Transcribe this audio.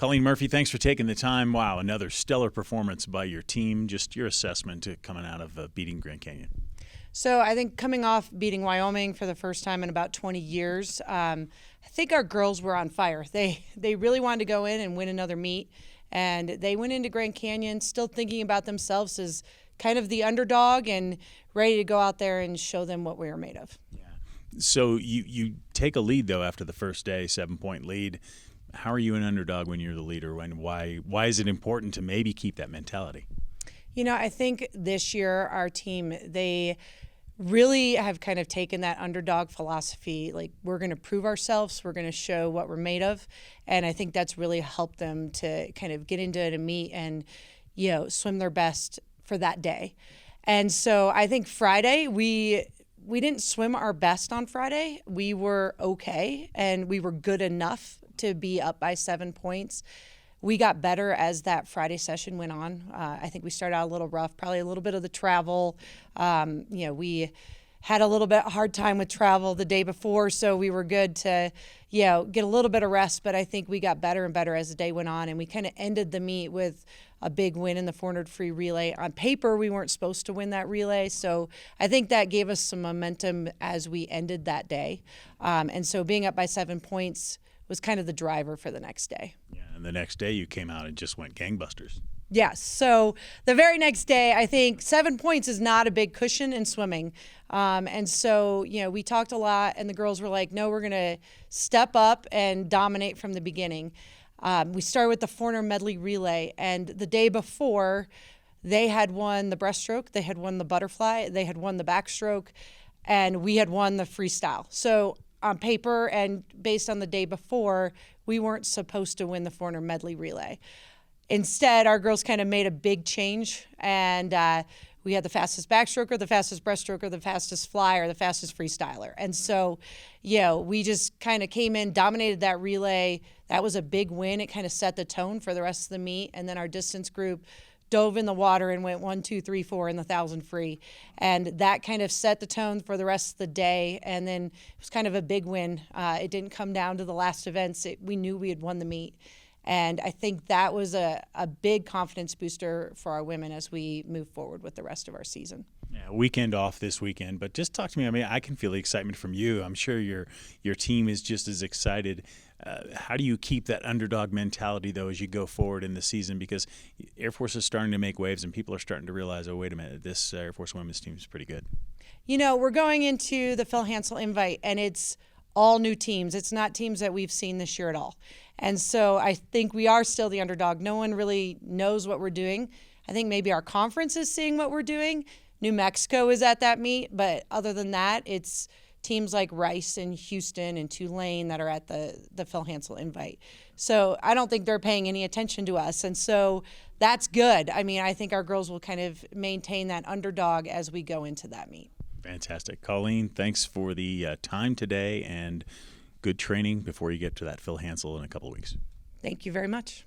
Colleen Murphy, thanks for taking the time. Wow, another stellar performance by your team. Just your assessment to coming out of beating Grand Canyon. So I think coming off beating Wyoming for the first time in about 20 years, I think our girls were on fire. They really wanted to go in and win another meet, and they went into Grand Canyon still thinking about themselves as kind of the underdog and ready to go out there and show them what we were made of. Yeah. So you take a lead, though, after the first day, 7-point lead. How are you an underdog when you're the leader? And why is it important to maybe keep that mentality? You know, I think this year our team, they really have kind of taken that underdog philosophy. Like, we're going to prove ourselves, we're going to show what we're made of. And I think that's really helped them to kind of get into a meet and, you know, swim their best for that day. And so I think Friday, we didn't swim our best on Friday. We were okay, and we were good enough to be up by 7 points. We got better as that Friday session went on. I think we started out a little rough, probably a little bit of the travel. We had a little bit hard time with travel the day before, so we were good to, get a little bit of rest. But I think we got better and better as the day went on, and we kind of ended the meet with a big win in the 400 free relay. On paper, we weren't supposed to win that relay, so I think that gave us some momentum as we ended that day. And so being up by 7 points was kind of the driver for the next day. Yeah, and the next day you came out and just went gangbusters. Yes. So the very next day, I think 7 points is not a big cushion in swimming. And so, we talked a lot, and the girls were like, no, we're going to step up and dominate from the beginning. We started with the 400 medley relay, and the day before, they had won the breaststroke, they had won the butterfly, they had won the backstroke, and we had won the freestyle. So on paper and based on the day before, we weren't supposed to win the 400 medley relay. Instead, our girls kind of made a big change, and we had the fastest backstroker, the fastest breaststroker, the fastest flyer, the fastest freestyler. And so, we just kind of came in, dominated that relay. That was a big win. It kind of set the tone for the rest of the meet. And then our distance group dove in the water and went 1, 2, 3, 4 in the 1,000 free. And that kind of set the tone for the rest of the day. And then it was kind of a big win. It didn't come down to the last events. We knew we had won the meet. And I think that was a big confidence booster for our women as we move forward with the rest of our season. Yeah, weekend off this weekend, but just talk to me. I mean, I can feel the excitement from you. I'm sure your team is just as excited. How do you keep that underdog mentality, though, as you go forward in the season? Because Air Force is starting to make waves, and people are starting to realize, oh, wait a minute, this Air Force women's team is pretty good. We're going into the Phil Hansel Invite, and it's all new teams. It's not teams that we've seen this year at all. And so I think we are still the underdog. No one really knows what we're doing. I think maybe our conference is seeing what we're doing. New Mexico is at that meet, but other than that, it's teams like Rice and Houston and Tulane that are at the Phil Hansel Invite. So I don't think they're paying any attention to us. And so that's good. I mean, I think our girls will kind of maintain that underdog as we go into that meet. Fantastic. Colleen, thanks for the time today, and good training before you get to that Phil Hansel in a couple of weeks. Thank you very much.